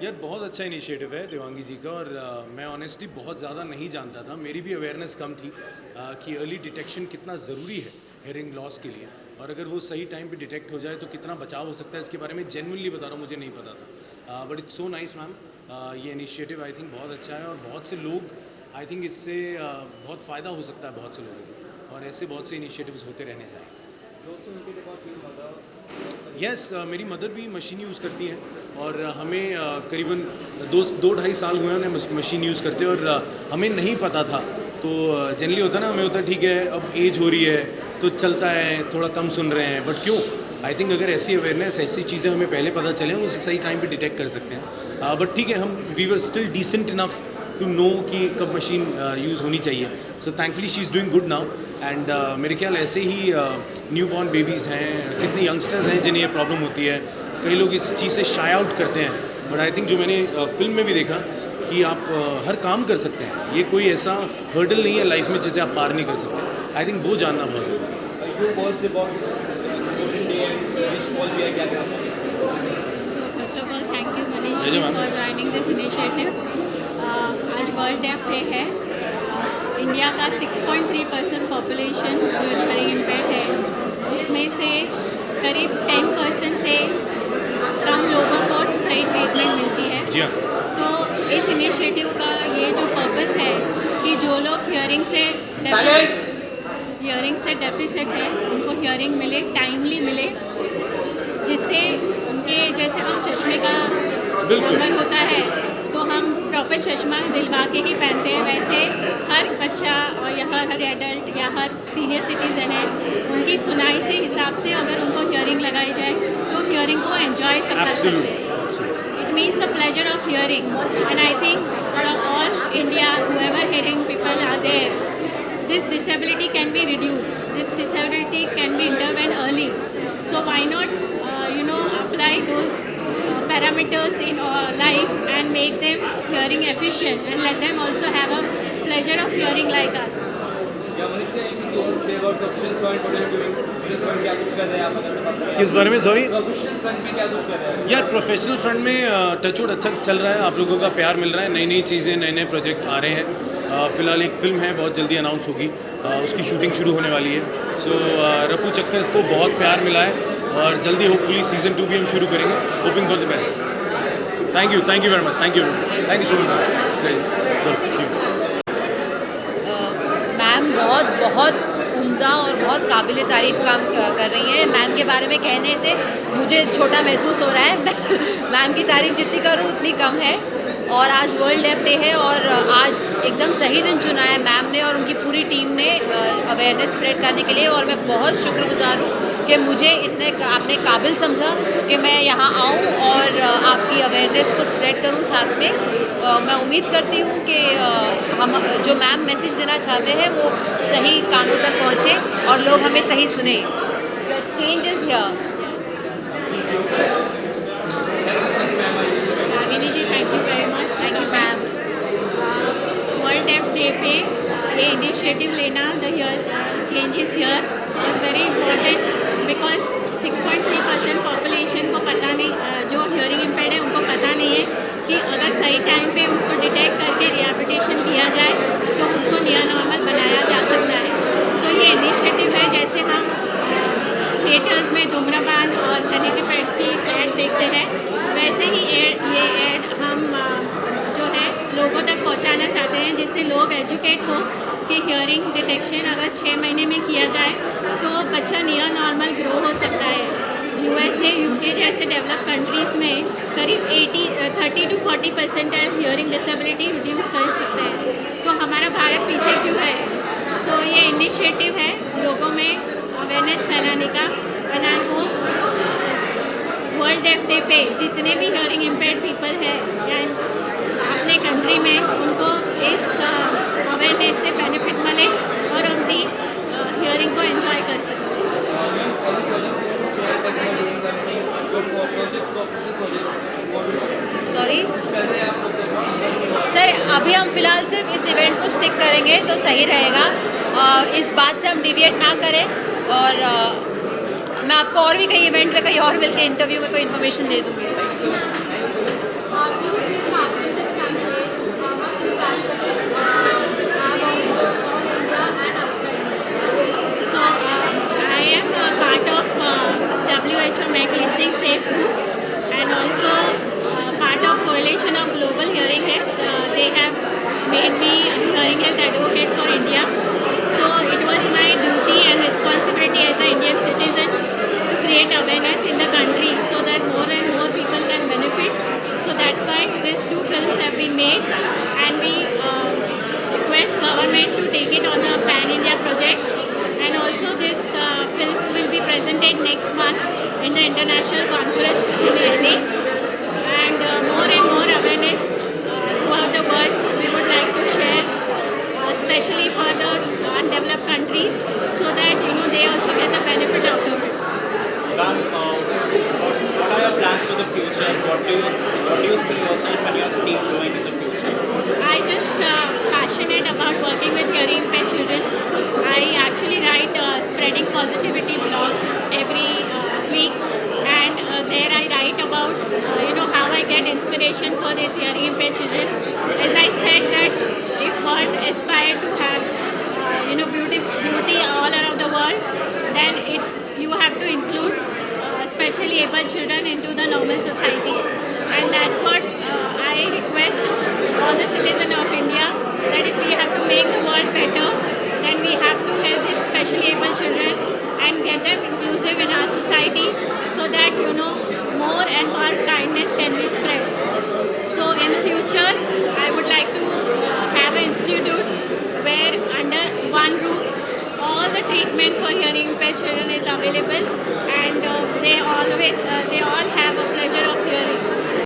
यार बहुत अच्छा इनिशिएटिव है देवांगी जी का और मैं ऑनेस्टली बहुत ज़्यादा नहीं जानता था, मेरी भी अवेयरनेस कम थी कि अर्ली डिटेक्शन कितना ज़रूरी है हेयरिंग लॉस के लिए, और अगर वो सही टाइम पे डिटेक्ट हो जाए तो कितना बचाव हो सकता है इसके बारे में जेन्युइनली बता रहा हूँ, मुझे नहीं पता था। But it's so nice ma'am, ये इनिशिएटिव आई थिंक बहुत अच्छा है और बहुत से लोग आई थिंक इससे बहुत फ़ायदा हो सकता है बहुत से लोगों को, और ऐसे बहुत से इनिशिएटिव्स होते रहने चाहिए। यस मेरी मदर भी मशीन यूज़ करती हैं और हमें करीबन 2-2.5 साल हुए उन्हें मशीन यूज़ करते, और हमें नहीं पता था। तो जनरली होता है ना, हमें होता है ठीक है अब एज हो रही है तो चलता है, थोड़ा कम सुन रहे हैं, बट क्यों, आई थिंक अगर ऐसी अवेयरनेस ऐसी चीज़ें हमें पहले पता चलें हम उसे सही टाइम पे डिटेक्ट कर सकते हैं। बट ठीक है, हम we were still decent enough to know कि कब मशीन यूज़ होनी चाहिए। So thankfully she is doing good now and मेरे ख्याल ऐसे ही न्यू बॉर्न बेबीज़ हैं, कितने यंगस्टर्स हैं जिन्हें ये प्रॉब्लम होती है, कई लोग इस चीज़ से शाय आउट करते हैं, बट आई थिंक जो मैंने फिल्म में भी देखा कि आप हर काम कर सकते हैं, ये कोई ऐसा हर्डल नहीं है लाइफ में जिसे आप पार नहीं कर सकते। आई थिंक वो जानना बहुत ज़रूरी है। So first of all, thank you Manish ji for joining this initiative. आज वर्ल्ड डेफ डे है। इंडिया का 6.3% पॉपुलेशन जो हेयरिंग इम्पेयर्ड है, उसमें से करीब 10% से कम लोगों को सही ट्रीटमेंट मिलती है। जी हाँ। तो इस इनिशिएटिव का ये जो पर्पस है कि जो लोग हियरिंग से डेफिसिट है उनको हियरिंग मिले, टाइमली मिले, जिससे उनके जैसे हम चश्मे का नंबर होता है तो हम प्रॉपर चश्मा दिलवा के ही पहनते हैं, वैसे हर बच्चा और या हर एडल्ट या हर सीनियर सिटीज़न है, उनकी सुनाई से हिसाब से अगर उनको हियरिंग लगाई जाए तो हियरिंग को एंजॉय कर सकते हैं। It means a pleasure of hearing and I think all India whoever hearing people are there, this disability can be reduced, this disability can be intervened early, so why not apply those parameters in life and make them hearing efficient and let them also have a pleasure of hearing like us. किस बारे में sorry यार, professional front में touchwood अच्छा चल रहा है, आप लोगों का प्यार मिल रहा है, नई नई चीज़ें नए नए प्रोजेक्ट आ रहे हैं। फ़िलहाल एक फ़िल्म है बहुत जल्दी अनाउंस होगी, उसकी शूटिंग शुरू होने वाली है। सो रफू चक्कर को बहुत प्यार मिला है और जल्दी होपफुली सीज़न 2 भी हम शुरू करेंगे। Hoping for the best. Thank you very much, thank you so much. Ma'am बहुत उम्दा और बहुत काबिल तारीफ़ काम कर रही हैं। मैम के बारे में कहने से मुझे छोटा महसूस हो रहा है। मैम की तारीफ़ जितनी करूँ उतनी कम है। और आज वर्ल्ड डेफ डे है और आज एकदम सही दिन चुना है मैम ने और उनकी पूरी टीम ने अवेयरनेस स्प्रेड करने के लिए, और मैं बहुत शुक्रगुजार हूँ कि मुझे इतने आपने काबिल समझा कि मैं यहाँ आऊँ और आपकी अवेयरनेस को स्प्रेड करूँ साथ में। मैं उम्मीद करती हूँ कि हम जो मैम मैसेज देना चाहते हैं वो सही कानों तक पहुँचे और लोग हमें सही सुने। The change is here. Ragini ji, thank you very much. Thank you ma'am. World deaf day पे ये इनिशिएटिव लेना, the change is here was very important because 6.3% population को पता नहीं, जो हियरिंग इम्पेयर्ड है उनको पता नहीं है कि अगर सही टाइम पे उसको डिटेक्ट करके रिहैबिलिटेशन किया जाए तो उसको नियर नॉर्मल बनाया जा सकता है। तो ये इनिशिएटिव है, जैसे हम थिएटर्स में धूम्रपान और सैनिटरी पैड्स की ऐड देखते हैं, वैसे ही ये ऐड हम जो है लोगों तक पहुंचाना चाहते हैं, जिससे लोग एजुकेट हो कि हियरिंग डिटेक्शन अगर 6 महीने में किया जाए तो बच्चा नियर नॉर्मल ग्रो हो सकता है। USA, UK जैसे डेवलप कंट्रीज़ में करीब 30 to 40% हियरिंग डिसेबिलिटी रिड्यूस कर सकते हैं, तो हमारा भारत पीछे क्यों है। सो ये इनिशिएटिव है लोगों में अवेयरनेस फैलाने का, and I hope world deaf day पे जितने भी हियरिंग इम्पेयर्ड पीपल हैं एंड अपने कंट्री में उनको इस अवेयरनेस से बेनिफिट मिले और हम भी हियरिंग को एंजॉय कर सकते हैं। सॉरी सर, अभी हम फिलहाल सिर्फ इस इवेंट को स्टिक करेंगे तो सही रहेगा। इस बात से हम डिविएट ना करें, और मैं आपको और भी कई इवेंट में कहीं और मिलकर इंटरव्यू में कोई इन्फॉर्मेशन दे दूँगी। Federation of Global Hearing Health. They have made me hearing health advocate for India. So it was my duty and responsibility as an Indian citizen to create awareness in the country so that more and more people can benefit. So that's why these two films have been made, and we request government to take it on a pan-India project. And also these films will be presented next month in the international conference in Delhi. And more awareness throughout the world we would like to share, especially for the undeveloped countries, so that they also get the benefit out of it. Ma'am, what are your plans for the future? What do you see yourself and your team doing in the future? I just passionate about working with hearing impaired children. I actually write spreading positivity blogs every week, and there I write about how I get inspiration for these hearing impaired children. As I said that if world aspire to have beauty all around the world, then you have to include specially able children into the normal society. And that's what I request all the citizens of India, that if we have to make the world better, then we have to help these specially able children and get them inclusive in our society, so that more and more kindness can be spread. So in the future I would like to have an institute where under one roof all the treatment for hearing impaired children is available, and they all have a pleasure of hearing.